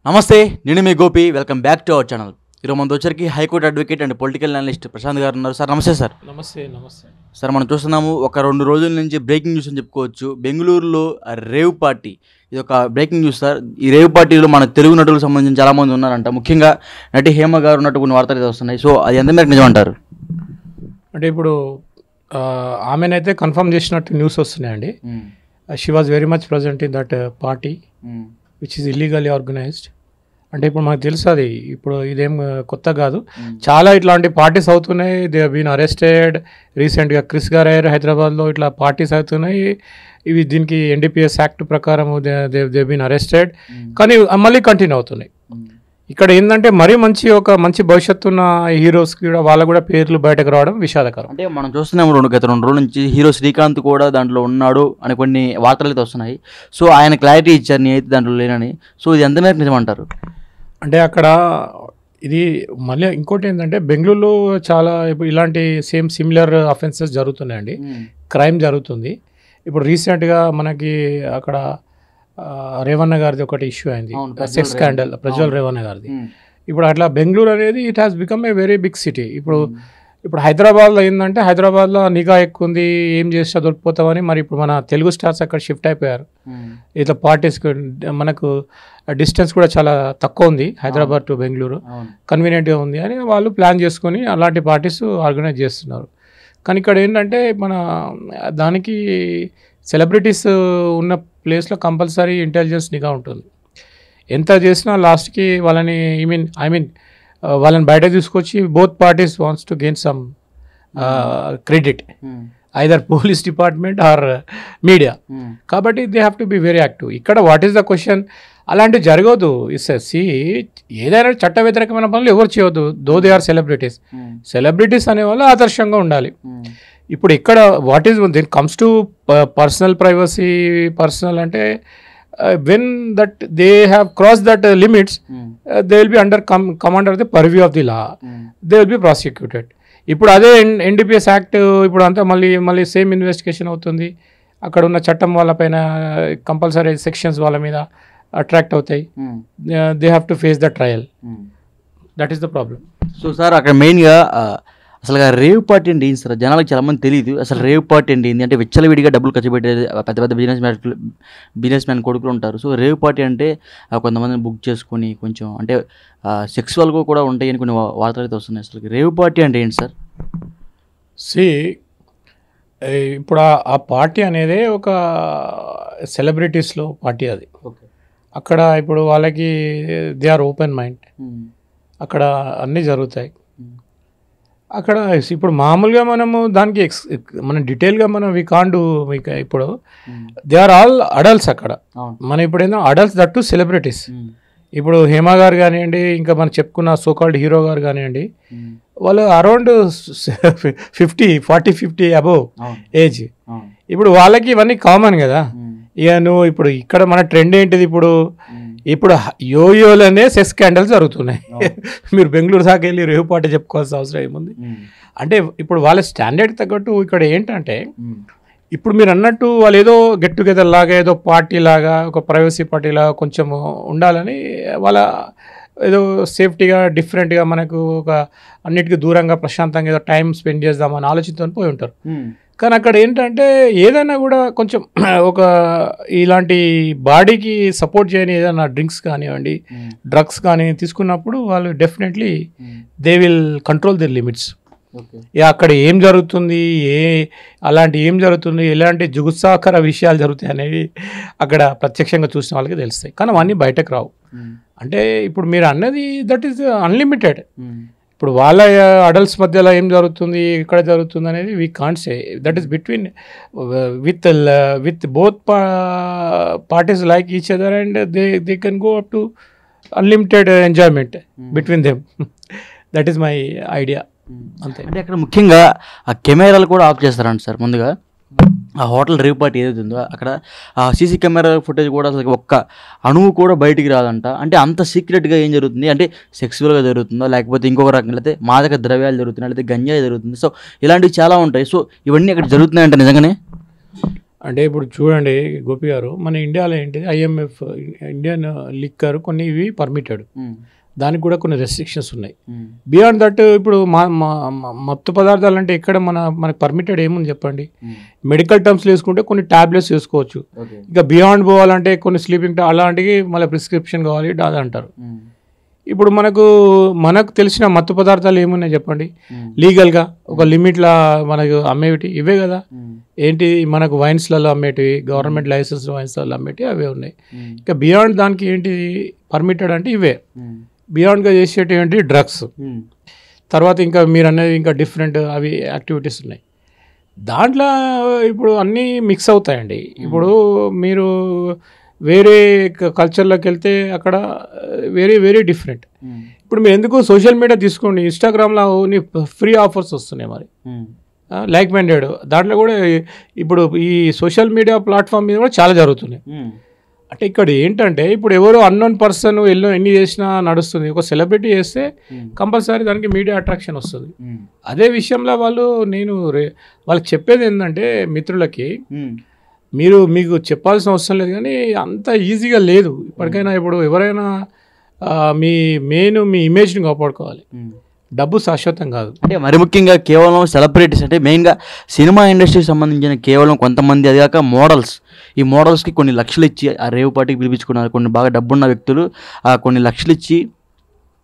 నమస్తే, నేను మీ Gopi. Welcome back to our channel. ఈరోజు మన వచ్చరికి high court advocate and political analyst Prashanth garu ఉన్నారు. సార్ నమస్తే. సార్ నమస్తే. నమస్తే సార్, మనం చూస్తున్నాము ఒక 2 రోజుల నుంచి బ్రేకింగ్ న్యూస్ అని చెప్పుకోవచ్చు. బెంగళూరులో రేవ్ పార్టీ, ఇది ఒక బ్రేకింగ్ న్యూస్ సార్. ఈ రేవ్ పార్టీలో మన తెలుగు నటులకు సంబంధించి చాలామంది ఉన్నారంట. ముఖ్యంగా నటి హేమ గారు ఉన్నట్టు కొన్ని వార్తలు అయితే వస్తున్నాయి. సో అది ఎంత మేరకు నిజమంటారు? అంటే ఇప్పుడు ఆమెనైతే కన్ఫర్మ్ చేసినట్టు న్యూస్ వస్తున్నాయండి. She was very much present in that party which is illegally organised. అంటే ఇప్పుడు మనకు తెలుసు, అది ఇప్పుడు ఇదేం కొత్త కాదు. చాలా ఇట్లాంటి పార్టీస్ అవుతున్నాయి. దే బీన్ అరెస్టెడ్ రీసెంట్గా. క్రిస్ గారు అయ్యారు హైదరాబాద్లో. ఇట్లా పార్టీస్ అవుతున్నాయి. ఇవి దీనికి ఎన్డీపీఎస్ యాక్ట్ ప్రకారం దే బీన్ అరెస్టెడ్. కానీ మళ్ళీ కంటిన్యూ అవుతున్నాయి. ఇక్కడ ఏంటంటే మరీ మంచి భవిష్యత్తు ఉన్న హీరోస్ కూడా వాళ్ళ కూడా పేర్లు బయటకు రావడం విషాదకరం. అంటే మనం చూస్తున్నాము గత 2 రోజుల నుంచి హీరో శ్రీకాంత్ కూడా దాంట్లో ఉన్నాడు అని కొన్ని వార్తలు అయితే వస్తున్నాయి. సో ఆయన క్లారిటీ ఇచ్చారు, నేను అయితే దాంట్లో లేనని. సో ఇది ఎంత మేరకు నిజమంటారు? అంటే అక్కడ ఇది మళ్ళీ ఇంకోటి ఏంటంటే బెంగళూరులో చాలా ఇప్పుడు ఇలాంటి సిమిలర్ అఫెన్సెస్ జరుగుతున్నాయండి. క్రైమ్ జరుగుతుంది. ఇప్పుడు రీసెంట్గా మనకి అక్కడ రేవన్న గారిది ఒకటి ఇష్యూ అయింది, సెక్స్ స్కాండల్, ప్రజ్వల్ రేవన్న గారిది. ఇప్పుడు అట్లా బెంగళూరు అనేది it has become a very big city. ఇప్పుడు హైదరాబాద్లో ఏంటంటే హైదరాబాద్లో నిఘా ఎక్కువ ఉంది, ఏం చేసినా దొరికిపోతామని. మరి ఇప్పుడు మన తెలుగు స్టార్స్ అక్కడ షిఫ్ట్ అయిపోయారు. ఇట్లా పార్టీస్కి మనకు డిస్టెన్స్ కూడా చాలా తక్కువ ఉంది హైదరాబాద్ టు బెంగళూరు, కన్వీనియంట్గా ఉంది అని వాళ్ళు ప్లాన్ చేసుకొని అలాంటి పార్టీస్ ఆర్గనైజ్ చేస్తున్నారు. కానీ ఇక్కడ ఏంటంటే మన దానికి సెలబ్రిటీస్ ఉన్న ప్లేస్లో కంపల్సరీ ఇంటెలిజెన్స్ నిఘా ఉంటుంది. ఎంత చేసినా లాస్ట్కి వాళ్ళని వాళ్ళని బయట తీసుకొచ్చి both parties wants to gain some credit, either police department or media. కాబట్టి they have to be very active. ఇక్కడ వాట్ ఈస్ ద క్వశ్చన్? అలాంటివి జరగదు. ఏదైనా చట్ట వ్యతిరేకమైన పనులు ఎవరు చేయవద్దు, though they are celebrities. Celebrities అనేవాళ్ళు ఆదర్శంగా ఉండాలి. ఇప్పుడు ఇక్కడ what is then comes to personal privacy, personal అంటే when that they have crossed that limits, they will be come under the purview of the law. They will be prosecuted. ఇప్పుడు అదే NDPS act ఇప్పుడు అంతా మళ్ళీ same investigation అవుతుంది. అక్కడ ఉన్న చట్టం వాళ్ళపైన కంపల్సరీ సెక్షన్స్ వాళ్ళ మీద అట్రాక్ట్ అవుతాయి. They have to face the trial. That is the problem. So sir, అక్కడ మెయిన్గా అసలు రేవ్ పార్టీ అంటే ఏంటి సార్? జనాలకు చాలామంది తెలియదు అసలు రేవ్ పార్టీ అంటే ఏంటి. అంటే విచ్చలవిడిగా డబ్బులు ఖర్చు పెట్టేది పెద్ద బిజినెస్ మ్యాన్ కొడుకులు ఉంటారు. సో రేవ్ పార్టీ అంటే కొంతమందిని బుక్ చేసుకొని కొంచెం అంటే సెక్సువల్గా కూడా ఉంటాయి అని కొన్ని వార్తలు అయితే వస్తున్నాయి. అసలు రేవ్ పార్టీ అంటే ఏంటి సార్? ఇప్పుడు ఆ పార్టీ అనేది ఒక సెలబ్రిటీస్లో పార్టీ. అది అక్కడ ఇప్పుడు వాళ్ళకి దే ఆర్ ఓపెన్ మైండ్, అక్కడ అన్నీ జరుగుతాయి. అక్కడ ఇప్పుడు మామూలుగా మనము దానికి మనం డీటెయిల్గా మనం వి కాంట్ డూ. ఇప్పుడు దే ఆర్ ఆల్ అడల్ట్స్ అక్కడ. మనం ఇప్పుడు ఏంటో అడల్ట్స్ దట్ టు సెలబ్రిటీస్. ఇప్పుడు హేమ గారు కానివ్వండి, ఇంకా మనం చెప్పుకున్న సోకాల్డ్ హీరో గారు కానివ్వండి, వాళ్ళు అరౌండ్ 40-50 అబోవ్ ఏజ్. ఇప్పుడు వాళ్ళకి ఇవన్నీ కామన్ కదా. ఇక నువ్వు ఇప్పుడు ఇక్కడ మన ట్రెండ్ ఏంటిది? ఇప్పుడు యోయోలనే సెక్స్ స్కాండల్స్ జరుగుతున్నాయి. మీరు బెంగళూరు దాకా వెళ్ళి రేవు పార్టీ చెప్పుకోవాల్సిన అవసరం ఏముంది? అంటే ఇప్పుడు వాళ్ళ స్టాండర్డ్ తగ్గట్టు ఇక్కడ ఏంటంటే ఇప్పుడు మీరు అన్నట్టు వాళ్ళు ఏదో గెట్ టుగెదర్ లాగా, ఏదో పార్టీ లాగా, ఒక ప్రైవసీ పార్టీ లాగా కొంచెం ఉండాలని వాళ్ళ ఏదో సేఫ్టీగా డిఫరెంట్గా మనకు ఒక అన్నిటికీ దూరంగా ప్రశాంతంగా ఏదో టైం స్పెండ్ చేద్దామని ఆలోచనతో పోయి ఉంటారు. కానీ అక్కడ ఏంటంటే ఏదైనా కూడా కొంచెం ఒక ఇలాంటి బాడీకి సపోర్ట్ చేయని ఏదైనా డ్రింక్స్ కానివ్వండి, డ్రగ్స్ కానీ తీసుకున్నప్పుడు వాళ్ళు definitely they will control their limits. అక్కడ ఏం జరుగుతుంది, ఏం జరుగుతుంది, ఎలాంటి జుగుత్సాకర విషయాలు జరుగుతాయి అనేవి అక్కడ ప్రత్యక్షంగా చూసిన వాళ్ళకి తెలుస్తాయి. కానీ అవన్నీ బయటకు రావు. అంటే ఇప్పుడు మీరు అన్నది దట్ ఈస్ అన్లిమిటెడ్. ఇప్పుడు వాళ్ళ అడల్ట్స్ మధ్యలో ఏం జరుగుతుంది, ఇక్కడ జరుగుతుంది అనేది we can't say. That is between with both parties like each other and they can go up to unlimited enjoyment between them. That is my idea. అంతే. అంటే అక్కడ ముఖ్యంగా ఆ కెమెరాలు కూడా ఆఫ్ చేస్తారంట సార్. ముందుగా ఆ హోటల్ రేవ్ పార్టీ ఏదైతే ఉందో అక్కడ ఆ సీసీ కెమెరా ఫుటేజ్ కూడా అసలు ఒక్క అణువు కూడా బయటికి రాదంట. అంటే అంత సీక్రెట్గా ఏం జరుగుతుంది? అంటే సెక్సువల్గా జరుగుతుందో, లేకపోతే ఇంకొక రకంగా, లేకపోతే మాదక ద్రవ్యాలు జరుగుతున్నాయి, లేకపోతే గంజాయి జరుగుతుంది. సో ఇలాంటివి చాలా ఉంటాయి. సో ఇవన్నీ అక్కడ జరుగుతున్నాయంట నిజంగానే? అంటే ఇప్పుడు చూడండి గోపి గారు, మన ఇండియాలో ఏంటిది IMF ఇండియన్ లిక్కర్ కొన్ని ఇవి పర్మిటెడ్, దానికి కూడా కొన్ని రెస్ట్రిక్షన్స్ ఉన్నాయి. బియాండ్ దట్ ఇప్పుడు మత్తు పదార్థాలు అంటే ఇక్కడ మనకు పర్మిటెడ్ ఏముంది చెప్పండి. మెడికల్ టర్మ్స్ వేసుకుంటే కొన్ని టాబ్లెట్స్ వేసుకోవచ్చు. ఇక బియాండ్ పోవాలంటే కొన్ని స్లీపింగ్ అలాంటివి మళ్ళీ ప్రిస్క్రిప్షన్ కావాలి అది అంటారు. ఇప్పుడు మనకు తెలిసిన మత్తు పదార్థాలు ఏమున్నాయి చెప్పండి లీగల్గా ఒక లిమిట్లా మనకు అమ్మేవి ఇవే కదా. ఏంటి మనకు వైన్స్లలో అమ్మేటివి, గవర్నమెంట్ లైసెన్స్ వైన్స్లలో అమ్మేటివి అవే ఉన్నాయి. ఇంకా బియాండ్ దానికి ఏంటి పర్మిటెడ్ అంటే ఇవే. బియాండ్గా చేసేటి ఏంటి డ్రగ్స్, తర్వాత ఇంకా మీరు అనేది ఇంకా డిఫరెంట్ అవి యాక్టివిటీస్ ఉన్నాయి. దాంట్లో ఇప్పుడు అన్నీ మిక్స్ అవుతాయండి. ఇప్పుడు మీరు వేరే కల్చర్లోకి వెళ్తే అక్కడ వెరీ వెరీ డిఫరెంట్. ఇప్పుడు మీరు ఎందుకు సోషల్ మీడియా తీసుకోండి, ఇన్స్టాగ్రామ్లో ఫ్రీ ఆఫర్స్ వస్తున్నాయి మరి లైక్ మైండెడ్ దాంట్లో కూడా. ఇప్పుడు ఈ సోషల్ మీడియా ప్లాట్ఫామ్ మీద కూడా చాలా జరుగుతున్నాయి. అంటే ఇక్కడ ఏంటంటే ఇప్పుడు ఎవరో అన్నోన్ పర్సన్ ఎన్ని చేసినా నడుస్తుంది. ఒక సెలబ్రిటీ చేస్తే కంపల్సరీ దానికి మీడియా అట్రాక్షన్ వస్తుంది. అదే విషయంలో వాళ్ళకి చెప్పేది ఏంటంటే మిత్రులకి, మీకు చెప్పాల్సిన అవసరం లేదు కానీ అంత ఈజీగా లేదు ఇప్పటికైనా. ఇప్పుడు ఎవరైనా మీ ఇమేజ్ని కాపాడుకోవాలి, డబ్బు శాశ్వతం కాదు. అంటే మరి ముఖ్యంగా కేవలం సెలబ్రిటీస్ అంటే మెయిన్గా సినిమా ఇండస్ట్రీకి సంబంధించిన కేవలం కొంతమంది, అది కాక మోడల్స్. ఈ మోడల్స్కి కొన్ని లక్షలు ఇచ్చి ఆ రేవ్ పార్టీకి పిలిపించుకున్నారు కొన్ని బాగా డబ్బున్న వ్యక్తులు. కొన్ని లక్షలు ఇచ్చి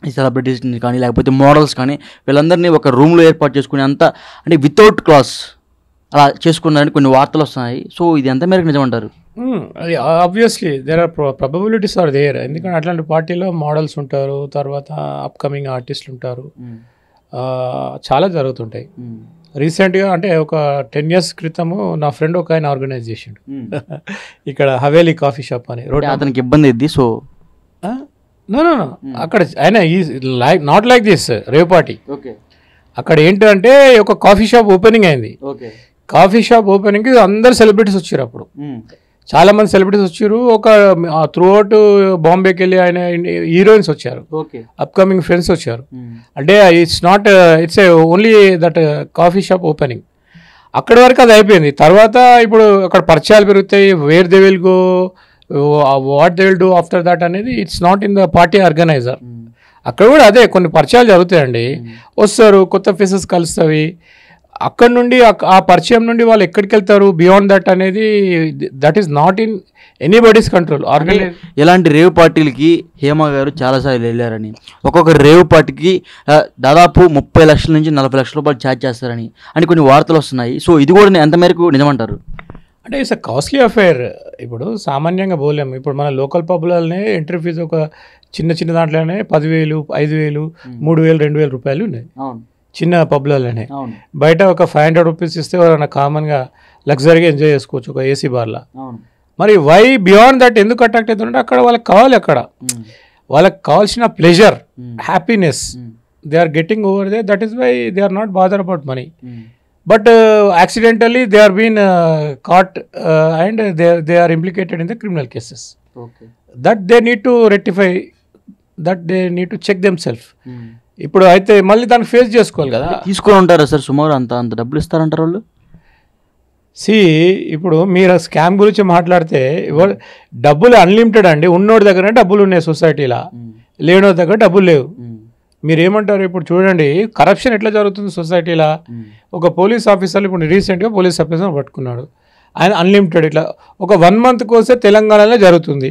ఈ సెలబ్రిటీస్ని కానీ లేకపోతే మోడల్స్ కానీ వీళ్ళందరినీ ఒక రూమ్లో ఏర్పాటు చేసుకుని అంతా అంటే వితౌట్ క్లాస్ అలా చేసుకున్నారని కొన్ని వార్తలు వస్తున్నాయి. సో ఇది ఎంత మేరకు నిజమంటారు? అది obviously there are probabilities are there. ఎందుకంటే అట్లాంటి పార్టీలో మోడల్స్ ఉంటారు, తర్వాత అప్కమింగ్ ఆర్టిస్టులు ఉంటారు, చాలా జరుగుతుంటాయి. రీసెంట్గా అంటే ఒక 10 years క్రితము నా ఫ్రెండ్ ఒక ఆయన ఆర్గనైజ్ చేసిండు ఇక్కడ హవేలీ కాఫీ షాప్ అని. అతనికి ఇబ్బంది ఇద్ది. సో నో అక్కడ ఆయన not like this rave party. అక్కడ ఏంటంటే ఒక కాఫీ షాప్ ఓపెనింగ్ అయింది. కాఫీ షాప్ ఓపెనింగ్కి అందరు సెలబ్రిటీస్ వచ్చారు. అప్పుడు చాలా మంది సెలబ్రిటీస్ వచ్చారు. ఒక త్రూ అవుట్ బాంబేకి వెళ్ళి ఆయన హీరోయిన్స్ వచ్చారు, అప్కమింగ్ ఫ్రెండ్స్ వచ్చారు. అంటే it's only that coffee shop opening. అక్కడి వరకు అది అయిపోయింది. తర్వాత ఇప్పుడు అక్కడ పరిచయాలు పెరుగుతాయి, where they will go, what they will do after that అనేది it's not in the party organiser. అక్కడ కూడా అదే కొన్ని పరిచయాలు జరుగుతాయండి. వస్తారు, కొత్త ఫేసెస్ కలుస్తాయి. అక్కడ నుండి ఆ పరిచయం నుండి వాళ్ళు ఎక్కడికి వెళ్తారు బియాండ్ దట్ అనేది that is not in anybody's control. ఇలాంటి రేవ్ పార్టీలకి హేమ గారు చాలాసార్లు వెళ్ళారని, ఒక్కొక్క రేవ్ పార్టీకి దాదాపు 30 లక్షల నుంచి 40 లక్షల రూపాయలు ఛార్జ్ చేస్తారని కొన్ని వార్తలు వస్తున్నాయి. సో ఇది కూడా ఎంత మేరకు నిజమంటారు? అంటే ఇట్స్ అ కాస్ట్లీ అఫైర్. ఇప్పుడు సామాన్యంగా పోలేము. ఇప్పుడు మన లోకల్ పబ్లనే ఎంట్రీ ఫీజు ఒక చిన్న దాంట్లోనే 10,000, 5,000, 3,000, 2,000 రూపాయలు ఉన్నాయి చిన్న పబ్లలోనే. బయట ఒక 500 రూపీస్ ఇస్తే ఎవరైనా కామన్గా లగ్జరీగా ఎంజాయ్ చేసుకోవచ్చు ఒక ఏసీ బార్లా. మరి వై బియాండ్ దట్ ఎందుకు అట్రాక్ట్ అవుతుందంటే అక్కడ వాళ్ళకి కావాలి, అక్కడ వాళ్ళకి కావాల్సిన pleasure, happiness they are getting over they. That is why they are not bother about money. But accidentally they are being caught and they are implicated in the criminal cases. That they need to rectify, that they need to check themselves. ఇప్పుడు అయితే మళ్ళీ దాన్ని face చేసుకోవాలి కదా. తీసుకొని ఉంటారా sir సుమారు అంత డబ్బులు ఇస్తారంటారు వాళ్ళు? ఇప్పుడు మీరు స్కామ్ గురించి మాట్లాడితే డబ్బులు అన్లిమిటెడ్ అండి. ఉన్నోడి దగ్గర డబ్బులు ఉన్నాయి సొసైటీలో, లేనోడి దగ్గర డబ్బులు లేవు. మీరేమంటారు? ఇప్పుడు చూడండి కరప్షన్ ఎట్లా జరుగుతుంది సొసైటీలో. ఒక పోలీస్ ఆఫీసర్ ఇప్పుడు రీసెంట్గా పోలీస్ ఆఫీసర్ పట్టుకున్నాడు, ఆయన అన్లిమిటెడ్ ఇట్లా ఒక 1 month కోసే తెలంగాణలో జరుగుతుంది.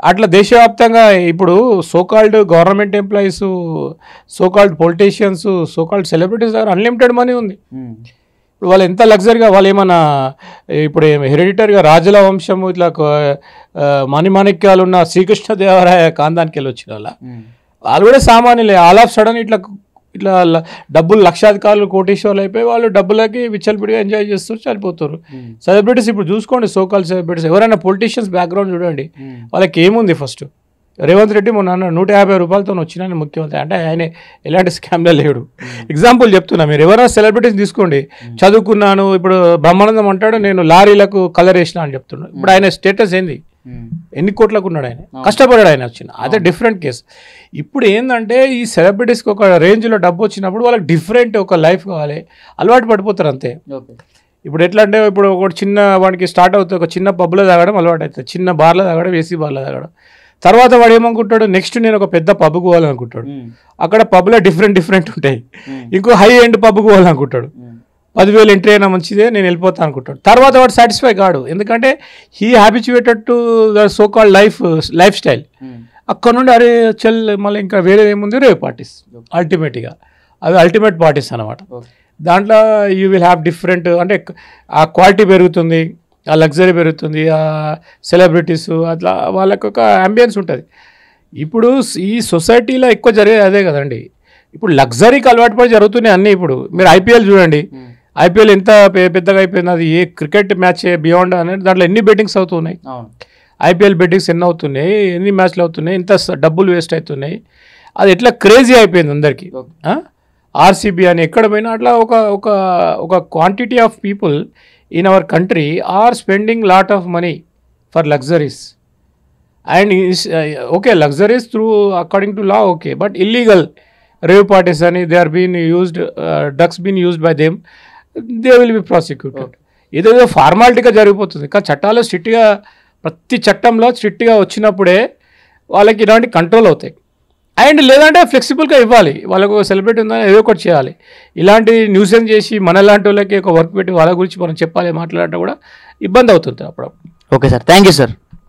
అట్లా దేశవ్యాప్తంగా ఇప్పుడు so called government employees, so called politicians, so called celebrities దగ్గర అన్లిమిటెడ్ మనీ ఉంది. ఇప్పుడు వాళ్ళు ఎంత లగ్జరీగా, వాళ్ళు ఏమన్నా ఇప్పుడు హెరిడిటరీగా రాజుల వంశము ఇట్లా మణిమాణిక్యాలు ఉన్న శ్రీకృష్ణదేవరాయ కాందానికి వెళ్ళి వచ్చిన వాళ్ళు కూడా సామాన్యులే. ఆల్ ఆఫ్ సడన్ ఇట్లా డబ్బులు లక్షాధికారులు కోటీశ్వర్లు అయిపోయి వాళ్ళు డబ్బులకి విచ్చలపిడిగా ఎంజాయ్ చేస్తారు, చనిపోతారు. సెలబ్రిటీస్ ఇప్పుడు చూసుకోండి, సోకాల్ సెలబ్రిటీస్ ఎవరైనా పొలిటీషియన్స్ బ్యాక్గ్రౌండ్ చూడండి, వాళ్ళకి ఏముంది. ఫస్ట్ రేవంత్ రెడ్డి మొన్న 150 రూపాయలతో వచ్చిన ముఖ్యమంత్రి అంటే ఆయన ఎలాంటి స్కామ్లో లేడు. ఎగ్జాంపుల్ చెప్తున్నా, మీరు ఎవరైనా సెలబ్రిటీస్ తీసుకోండి, చదువుకున్నాను ఇప్పుడు బ్రహ్మానందం అంటాడు నేను లారీలకు కలర్ వేసిన అని చెప్తున్నాడు. ఇప్పుడు ఆయన స్టేటస్ ఏంది? ఎన్ని కోట్లకు ఉన్నాడు ఆయన, కష్టపడాడు ఆయన వచ్చిన, అదే డిఫరెంట్ కేసు. ఇప్పుడు ఏంటంటే ఈ సెలబ్రిటీస్కి ఒక రేంజ్లో డబ్బు వచ్చినప్పుడు వాళ్ళకి డిఫరెంట్ ఒక లైఫ్ కావాలి, అలవాటు పడిపోతారు అంతే. ఇప్పుడు ఎట్లా అంటే ఇప్పుడు ఒక చిన్న వాడికి స్టార్ట్ అవుతుంది, ఒక చిన్న పబ్లో తాగడం అలవాటు అవుతుంది, చిన్న బార్లో తాగడం, ఏసీ బార్లో తాగడం. తర్వాత వాడు ఏమనుకుంటాడు, నెక్స్ట్ నేను ఒక పెద్ద పబ్కు పోవాలనుకుంటాడు. అక్కడ పబ్లో డిఫరెంట్ ఉంటాయి. ఇంకో హై ఎండ్ పబ్కు పోవాలనుకుంటాడు. 10,000 ఎంట్రీ అయినా మంచిదే, నేను వెళ్ళిపోతాను అనుకుంటాడు. తర్వాత వాడు సాటిస్ఫై కాడు, ఎందుకంటే he habituated to the so called life style. అక్కడ నుండి అరే చల్ మళ్ళీ ఇంకా వేరే ఏముంది, రేవ్ పార్టీస్. అల్టిమేట్గా అవి అల్టిమేట్ పార్టీస్ అనమాట. దాంట్లో యూ విల్ హ్యావ్ డిఫరెంట్, అంటే ఆ క్వాలిటీ పెరుగుతుంది, ఆ లగ్జరీ పెరుగుతుంది, ఆ సెలబ్రిటీస్ అట్లా వాళ్ళకి ఒక అంబియన్స్ ఉంటుంది. ఇప్పుడు ఈ సొసైటీలో ఎక్కువ జరిగేది అదే కదండి. ఇప్పుడు లగ్జరీకి అలవాటు పడి జరుగుతున్నాయి అన్నీ. ఇప్పుడు మీరు ఐపీఎల్ చూడండి, ఐపీఎల్ ఎంత పెద్దగా అయిపోయింది. అది ఏ క్రికెట్ మ్యాచ్ బియాండ్ అనేది దాంట్లో ఎన్ని బెట్టింగ్స్ అవుతున్నాయి, ఐపీఎల్ బెట్టింగ్స్ ఎన్ని అవుతున్నాయి, ఎన్ని మ్యాచ్లు అవుతున్నాయి, ఎంత డబ్బులు వేస్ట్ అవుతున్నాయి. అది ఎట్లా క్రేజీ అయిపోయింది అందరికీ. ఆర్సీబీ అని ఎక్కడ పోయినా అట్లా ఒక quantity of people in our country are spending lot of money for luxuries. And okay luxuries through according to law okay, but illegal rave parties అని they are been used, drugs been used by them, they will be prosecuted. ఇదేదో ఫార్మాలిటీగా జరిగిపోతుంది. కానీ చట్టాలు స్ట్రిక్ట్గా, ప్రతి చట్టంలో స్ట్రిక్ట్గా వచ్చినప్పుడే వాళ్ళకి ఇలాంటి కంట్రోల్ అవుతాయి. అండ్ లేదంటే ఫ్లెక్సిబుల్గా ఇవ్వాలి, వాళ్ళకు సెలబ్రిటీ ఉందని ఏదో ఒకటి చేయాలి. ఇలాంటి న్యూసెన్స్ చేసి మనలాంటి వాళ్ళకి ఒక వర్క్ పెట్టి వాళ్ళ గురించి మనం చెప్పాలి మాట్లాడటం కూడా ఇబ్బంది అవుతుంది అప్పుడప్పుడు. Okay sir, thank you sir.